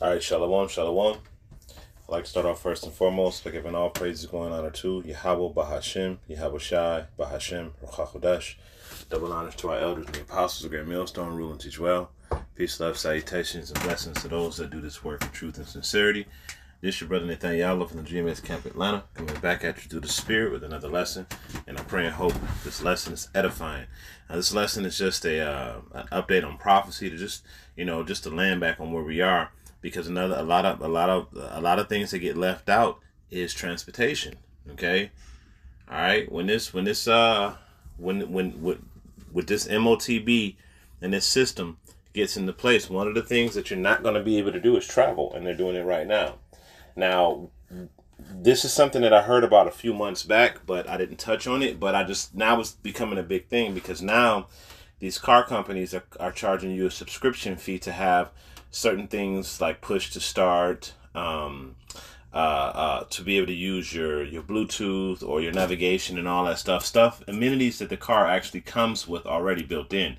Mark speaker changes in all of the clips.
Speaker 1: All right, shalom, shalom. I'd like to start off first and foremost by giving all praises going honor to Yahweh Bahashim, Yahweh Shai, Bahashim, Ruach HaKodesh. Double honors to our elders and the apostles of Great Millstone, rule and teach well. Peace, love, salutations, and blessings to those that do this work in truth and sincerity. This is your brother Nathaniel from the GMS Camp Atlanta, coming back at you through the Spirit with another lesson. And I pray and hope this lesson is edifying. Now, this lesson is just an update on prophecy to just to land back on where we are, because a lot of things that get left out is transportation. Okay, all right. With this MOTB and this system gets into place, one of the things that you're not going to be able to do is travel, and they're doing it right now. Now, this is something that I heard about a few months back, but I didn't touch on it. But now it's becoming a big thing, because now these car companies are charging you a subscription fee to have certain things like push to start, to be able to use your Bluetooth or your navigation and all that stuff, amenities that the car actually comes with already built in.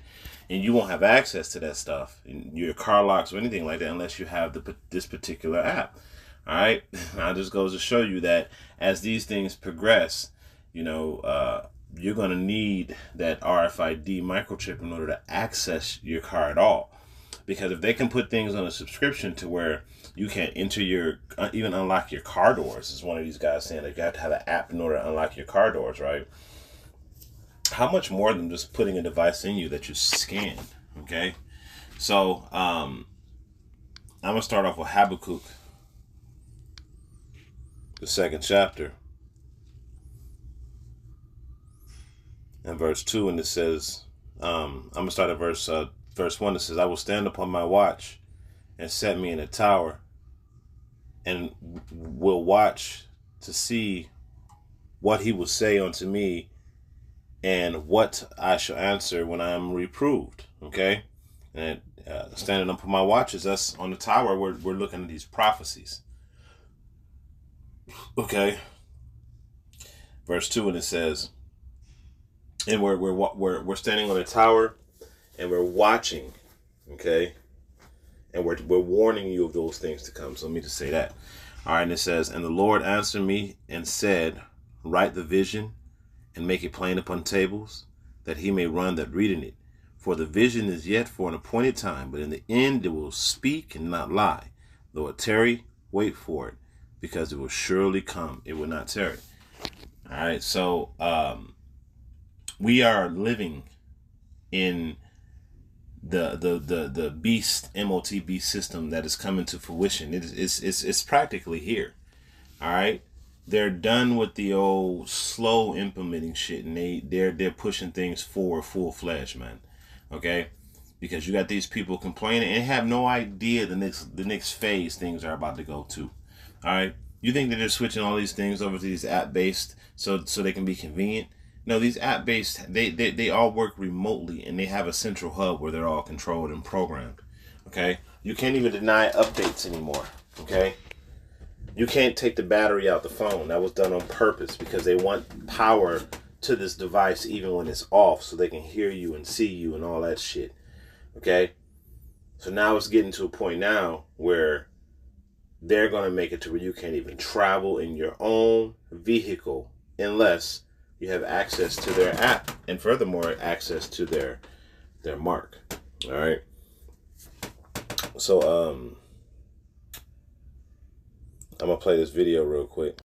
Speaker 1: And you won't have access to that stuff in your car locks or anything like that unless you have this particular app. All right. Now, this goes to show you that as these things progress, you're going to need that RFID microchip in order to access your car at all. Because if they can put things on a subscription to where you can't enter even unlock your car doors, as one of these guys saying that you have to have an app in order to unlock your car doors, right? How much more than just putting a device in you that you scan, okay? So, I'm going to start off with Habakkuk, the second chapter, and verse 2, and it says, I'm going to start at verse 1. It says, I will stand upon my watch and set me in a tower, and will watch to see what he will say unto me, and what I shall answer when I am reproved. Okay? And standing up on my watch is us on the tower. We're looking at these prophecies. Okay? Verse 2, and it says, and we're standing on a tower, and we're watching, okay? And we're warning you of those things to come. So let me just say that. All right, and it says, and the Lord answered me and said, write the vision and make it plain upon tables, that he may run that reading it. For the vision is yet for an appointed time, but in the end it will speak and not lie. Though it tarry, wait for it, because it will surely come. It will not tarry. All right, so we are living in the beast MOTB system that is coming to fruition. It's practically here. All right, they're done with the old slow implementing shit, and they're pushing things forward full fledged, man. Okay, because you got these people complaining and have no idea the next phase things are about to go to. All right, you think that they're switching all these things over to these app based so they can be convenient? No, these app-based, they all work remotely, and they have a central hub where they're all controlled and programmed, okay? You can't even deny updates anymore, okay? You can't take the battery out the phone. That was done on purpose because they want power to this device even when it's off so they can hear you and see you and all that shit, okay? So now it's getting to a point now where they're going to make it to where you can't even travel in your own vehicle unless you have access to their app, and furthermore, access to their mark. All right. So, I'm gonna play this video real quick.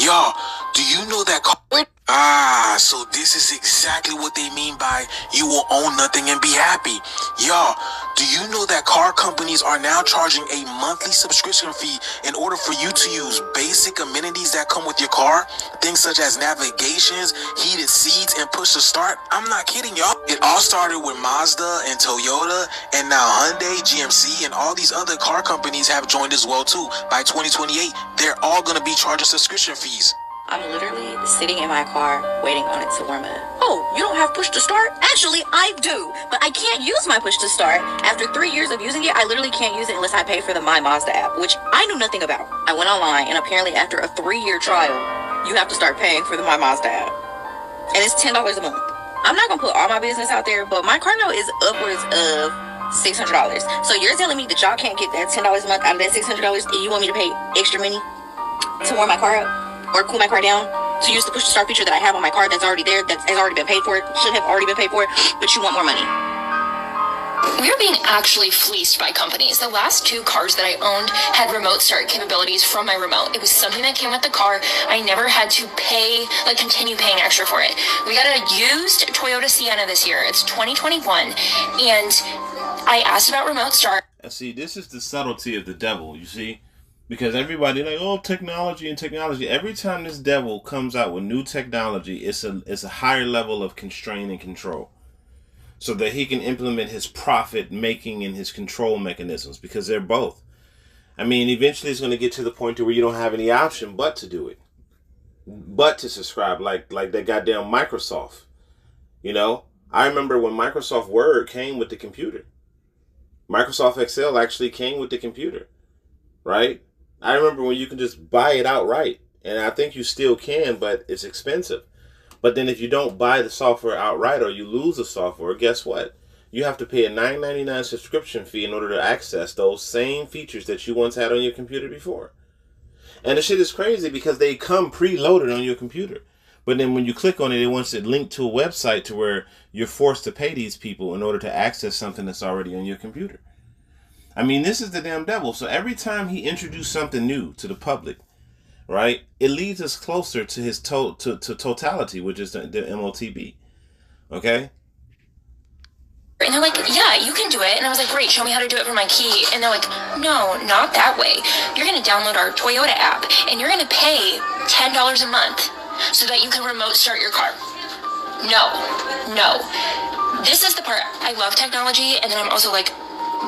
Speaker 2: Y'all, do you know that? So this is exactly what they mean by you will own nothing and be happy. Y'all, do you know that car companies are now charging a monthly subscription fee in order for you to use basic amenities that come with your car? Things such as navigations, heated seats, and push to start. I'm not kidding, y'all. It all started with Mazda and Toyota, and now Hyundai, GMC, and all these other car companies have joined as well too. By 2028, they're all going to be charging subscription fees.
Speaker 3: I'm literally sitting in my car waiting on it to warm up. Oh, you don't have push to start? Actually, I do, but I can't use my push to start. After 3 years of using it, I literally can't use it unless I pay for the My Mazda app, which I knew nothing about. I went online, and apparently after a 3-year trial, you have to start paying for the My Mazda app. And it's $10 a month. I'm not going to put all my business out there, but my car note is upwards of $600. So you're telling me that y'all can't get that $10 a month out of that $600, and you want me to pay extra money to warm my car up or cool my car down, to use the push to start feature that I have on my car that's already there, that has already been paid for, should have already been paid for, but you want more money?
Speaker 4: We're being actually fleeced by companies. The last 2 cars that I owned had remote start capabilities from my remote. It was something that came with the car. I never had to pay, continue paying extra for it. We got a used Toyota Sienna this year. It's 2021, and I asked about remote start.
Speaker 1: See, this is the subtlety of the devil, you see? Because everybody oh, technology and technology. Every time this devil comes out with new technology, it's a higher level of constraint and control, so that he can implement his profit making and his control mechanisms, because they're both. I mean, eventually it's going to get to the point to where you don't have any option but to do it, but to subscribe, like that goddamn Microsoft. I remember when Microsoft Word came with the computer. Microsoft Excel actually came with the computer, right? I remember when you can just buy it outright, and I think you still can, but it's expensive. But then if you don't buy the software outright, or you lose the software, guess what? You have to pay a $9.99 subscription fee in order to access those same features that you once had on your computer before. And the shit is crazy because they come preloaded on your computer. But then when you click on it, it wants it linked to a website to where you're forced to pay these people in order to access something that's already on your computer. I mean, this is the damn devil. So every time he introduced something new to the public, right, it leads us closer to his totality, which is the MOTB. Okay?
Speaker 4: And they're like, yeah, you can do it. And I was like, great, show me how to do it for my key. And they're like, no, not that way. You're going to download our Toyota app, and you're going to pay $10 a month so that you can remote start your car. No. This is the part. I love technology, and then I'm also like,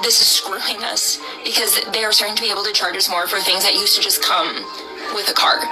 Speaker 4: this is screwing us, because they are starting to be able to charge us more for things that used to just come with a car.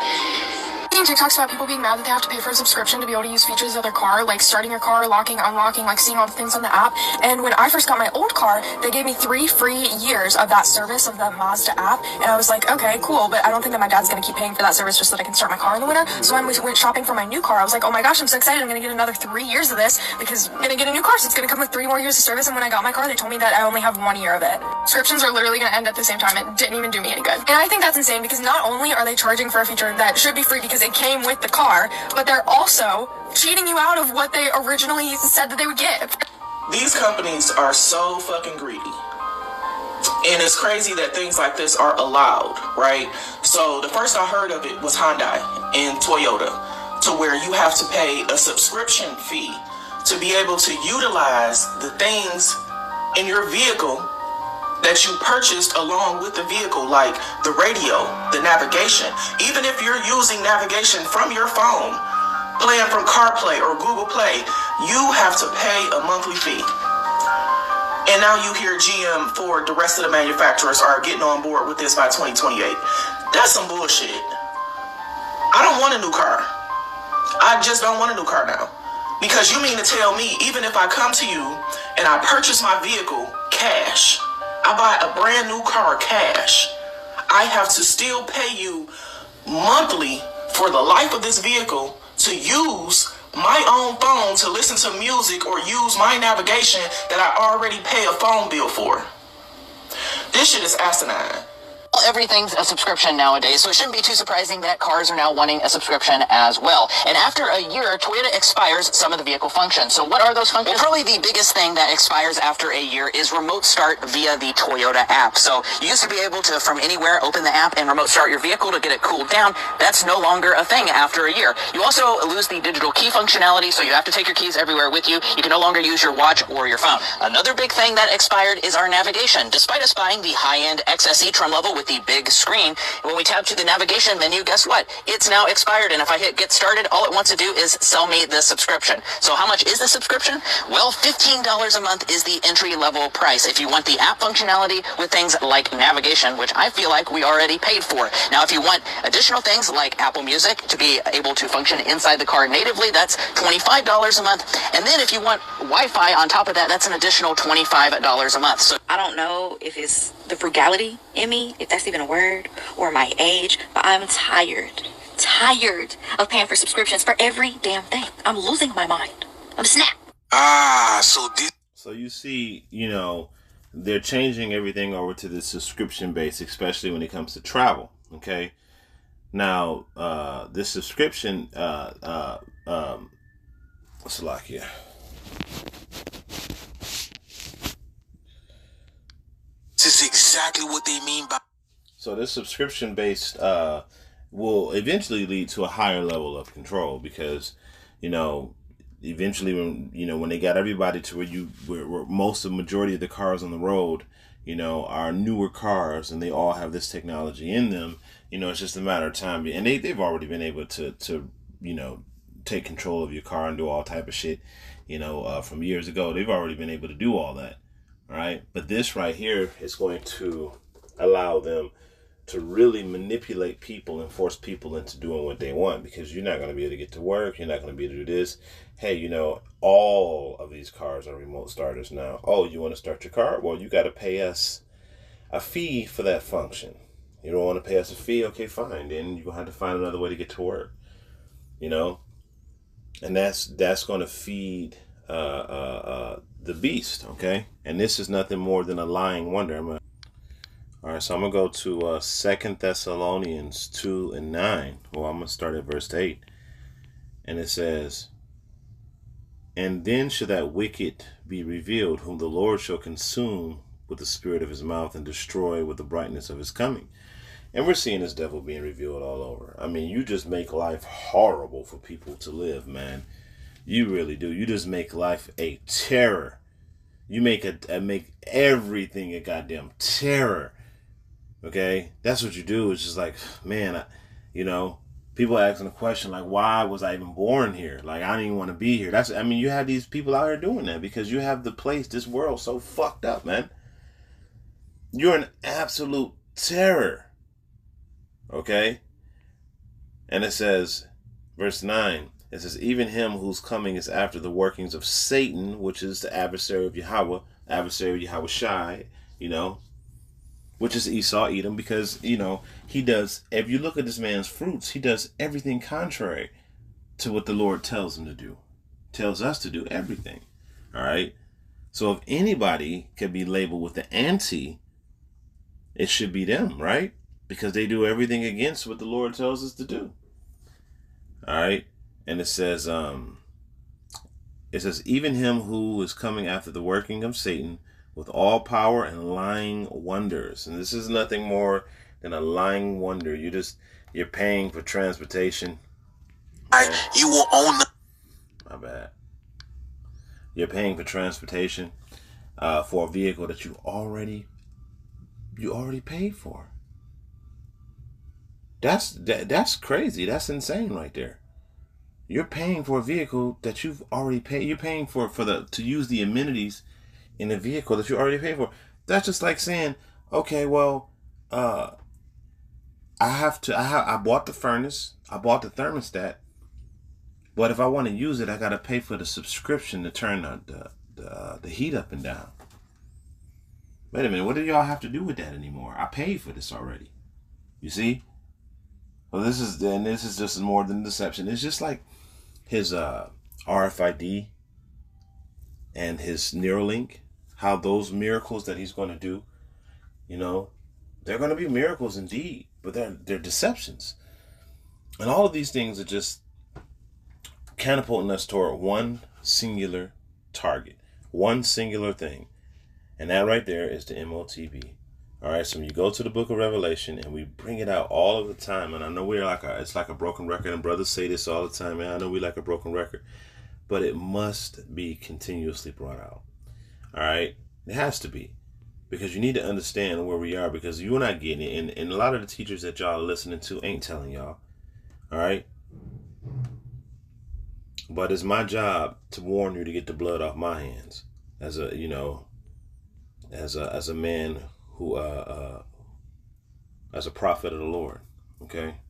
Speaker 5: TikToks about people being mad that they have to pay for a subscription to be able to use features of their car, like starting your car, locking, unlocking, seeing all the things on the app. And when I first got my old car, they gave me 3 free years of that service of the Mazda app. And I was like, okay, cool, but I don't think that my dad's going to keep paying for that service just so that I can start my car in the winter. So when we went shopping for my new car, I was like, oh my gosh, I'm so excited. I'm going to get another 3 years of this because I'm going to get a new car. So it's going to come with 3 more years of service. And when I got my car, they told me that I only have 1 year of it. Subscriptions are literally going to end at the same time. It didn't even do me any good. And I think that's insane because not only are they charging for a feature that should be free because it came with the car, but they're also cheating you out of what they originally said that they would give.
Speaker 2: These companies are so fucking greedy. And it's crazy that things like this are allowed, right? So the first I heard of it was Hyundai and Toyota, to where you have to pay a subscription fee to be able to utilize the things in your vehicle that you purchased along with the vehicle, like the radio, the navigation. Even if you're using navigation from your phone, playing from CarPlay or Google Play, you have to pay a monthly fee. And now you hear GM, Ford, the rest of the manufacturers are getting on board with this by 2028. That's some bullshit. I don't want a new car. I just don't want a new car now. Because you mean to tell me, even if I come to you and I purchase my vehicle cash, I buy a brand new car cash, I have to still pay you monthly for the life of this vehicle to use my own phone to listen to music or use my navigation that I already pay a phone bill for. This shit is asinine.
Speaker 6: Everything's a subscription nowadays, so it shouldn't be too surprising that cars are now wanting a subscription as well. And after a year, Toyota expires some of the vehicle functions. So what are those functions? Well, probably the biggest thing that expires after a year is remote start via the Toyota app. So you used to be able to, from anywhere, open the app and remote start your vehicle to get it cooled down. That's no longer a thing after a year. You also lose the digital key functionality, so you have to take your keys everywhere with you. You can no longer use your watch or your phone. Another big thing that expired is our navigation. Despite us buying the high-end XSE trim level with the big screen, when we tap to the navigation menu, guess what? It's now expired, and if I hit get started, all it wants to do is sell me the subscription. So how much is the subscription? Well, $15 a month is the entry-level price if you want the app functionality with things like navigation, which I feel like we already paid for. Now, if you want additional things like Apple Music to be able to function inside the car natively, that's $25 a month. And then if you want Wi-Fi on top of that, that's an additional $25 a month. So
Speaker 3: I don't know if it's the frugality in me, if that's even a word, or my age, but I'm tired of paying for subscriptions for every damn thing. I'm losing my mind. I'm snap.
Speaker 2: So
Speaker 1: you see, they're changing everything over to the subscription base, especially when it comes to travel. Okay. Now, this subscription, what's like here?
Speaker 2: This is exactly what they mean by.
Speaker 1: So this subscription based will eventually lead to a higher level of control because, eventually when they got everybody to where most of the majority of the cars on the road, are newer cars and they all have this technology in them, it's just a matter of time. And they've already been able to take control of your car and do all type of shit, from years ago. They've already been able to do all that. All right. But this right here is going to allow them to really manipulate people and force people into doing what they want, because you're not going to be able to get to work. You're not going to be able to do this. Hey, all of these cars are remote starters now. Oh, you want to start your car? Well, you got to pay us a fee for that function. You don't want to pay us a fee? Okay, fine. Then you're going to have to find another way to get to work. And that's going to feed the beast, okay? And this is nothing more than a lying wonder. All right, so I'm going to go to 2 Thessalonians 2:9. Well, I'm going to start at verse 8. And it says, "And then shall that wicked be revealed, whom the Lord shall consume with the spirit of his mouth and destroy with the brightness of his coming." And we're seeing this devil being revealed all over. I mean, you just make life horrible for people to live, man. You really do. You just make life a terror. You make everything a goddamn terror. Okay, that's what you do. It's just like, man, people asking the question like, why was I even born here? Like, I didn't even want to be here. You have these people out here doing that because you have this world so fucked up, man. You're an absolute terror. Okay, and it says, verse 9. It says, "Even him whose coming is after the workings of Satan, which is the adversary of Yahweh, adversary of Yahweh Shai, which is Esau, Edom," because, he does, if you look at this man's fruits, he does everything contrary to what the Lord tells him to do, tells us to do everything. All right. So if anybody can be labeled with the anti, it should be them, right? Because they do everything against what the Lord tells us to do. All right. And it says, "Even him who is coming after the working of Satan with all power and lying wonders." And this is nothing more than a lying wonder. You're paying for transportation. Okay.
Speaker 2: You will own the.
Speaker 1: My bad. You're paying for transportation for a vehicle that you already paid for. That's crazy. That's insane right there. You're paying for a vehicle that you've already paid. You're paying for to use the amenities in a vehicle that you already paid for. That's just like saying, okay, well, I bought the furnace, I bought the thermostat, but if I want to use it, I got to pay for the subscription to turn the heat up and down. Wait a minute, what do y'all have to do with that anymore? I paid for this already. You see? Well, this is just more than deception. It's just like his RFID and his Neuralink, how those miracles that he's going to do, they're going to be miracles indeed, but they're deceptions. And all of these things are just catapulting us toward one singular target, one singular thing. And that right there is the MOTB. All right, so when you go to the book of Revelation and we bring it out all of the time, and I know it's like a broken record, and brothers say this all the time, man. I know we like a broken record, but it must be continuously brought out. All right, it has to be, because you need to understand where we are, because you're not getting it, and a lot of the teachers that y'all are listening to ain't telling y'all. All right, but it's my job to warn you to get the blood off my hands, as a man who as a prophet of the Lord. Okay,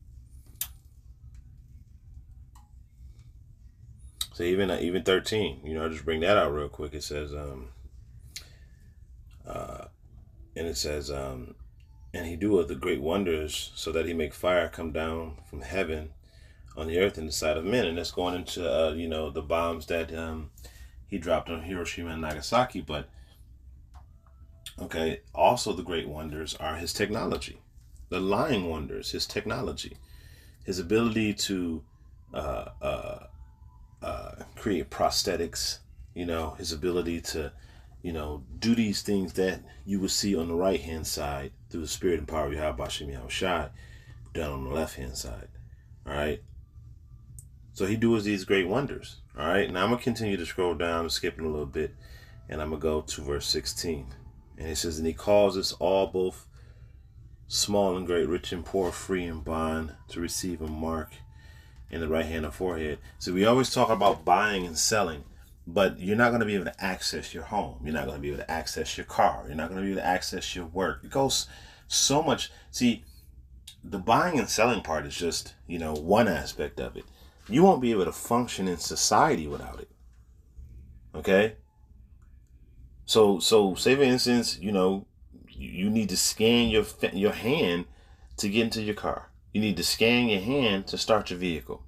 Speaker 1: so even 13, I'll just bring that out real quick. It says and it says and he doeth the great wonders, so that he make fire come down from heaven on the earth in the sight of men. And that's going into the bombs that he dropped on Hiroshima and Nagasaki. But Okay. Also, the great wonders are his technology. The lying wonders, his technology, his ability to create prosthetics, his ability to, do these things that you would see on the right hand side through the spirit and power of Yahweh Bashem Yahweh Shai, down on the left hand side. All right. So he does these great wonders. All right. Now I'm going to continue to scroll down, skipping a little bit, and I'm going to go to verse 16. And it says, and he calls us all, both small and great, rich and poor, free and bond, to receive a mark in the right hand or forehead. So we always talk about buying and selling, but you're not going to be able to access your home. You're not going to be able to access your car. You're not going to be able to access your work. It goes so much. See, the buying and selling part is just, one aspect of it. You won't be able to function in society without it. Okay? So say for instance, you need to scan your hand to get into your car. You need to scan your hand to start your vehicle.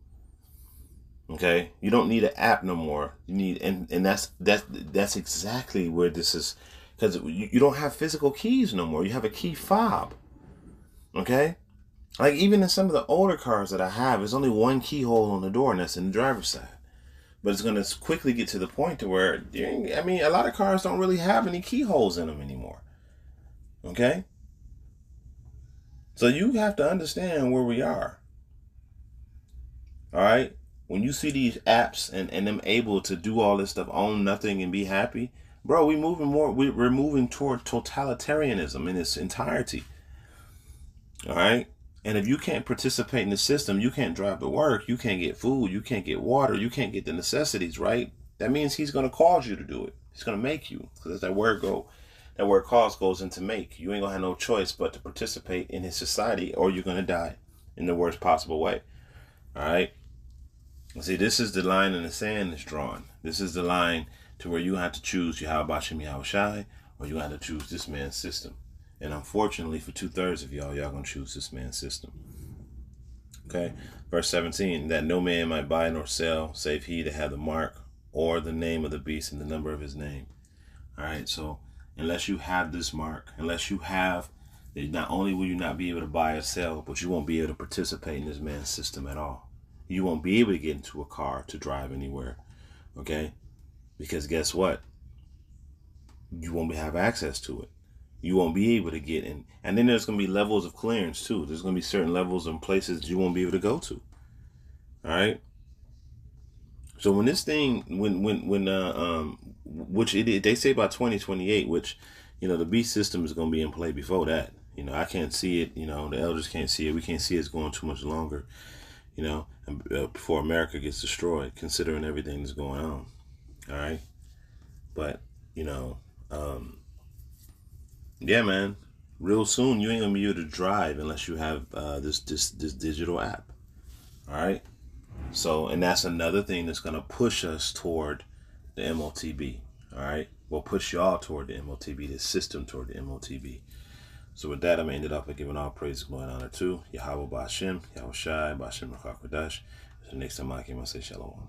Speaker 1: Okay? You don't need an app no more. You need, and that's exactly where this is, because you don't have physical keys no more. You have a key fob. Okay? Like even in some of the older cars that I have, there's only one keyhole on the door, and that's in the driver's side. But it's going to quickly get to the point to where, a lot of cars don't really have any keyholes in them anymore. Okay? So you have to understand where we are. All right? When you see these apps and them able to do all this stuff, own nothing and be happy, bro, we're moving toward totalitarianism in its entirety. All right? And if you can't participate in the system, you can't drive to work, you can't get food, you can't get water, you can't get the necessities, right? That means he's going to cause you to do it. He's going to make you. Because that word cause goes into make. You ain't going to have no choice but to participate in his society, or you're going to die in the worst possible way. All right? See, this is the line in the sand that's drawn. This is the line to where you have to choose Yahweh Bashem Yahweh Shai, or you have to choose this man's system. And unfortunately, for 2/3 of y'all going to choose this man's system. Okay? Verse 17, that no man might buy nor sell, save he that had the mark or the name of the beast and the number of his name. All right? So, unless you have this mark, unless you have, not only will you not be able to buy or sell, but you won't be able to participate in this man's system at all. You won't be able to get into a car to drive anywhere. Okay? Because guess what? You won't have access to it. You won't be able to get in. And then there's going to be levels of clearance too. There's going to be certain levels and places you won't be able to go to. All right. So when this thing, which they say by 2028, which, the beast system is going to be in play before that. I can't see it. The elders can't see it. We can't see it's going too much longer, before America gets destroyed, considering everything that's going on. All right. But, yeah, man. Real soon, you ain't gonna be able to drive unless you have this digital app. All right. So, and that's another thing that's gonna push us toward the MOTB. All right. We'll push y'all toward the MOTB, the system toward the MOTB. So with that, I'm gonna end it up by giving all praise, glory, and honor to Yahweh Bashem, Yahweh Shai, Bashem Rakha Kodash. Until next time I say shalom.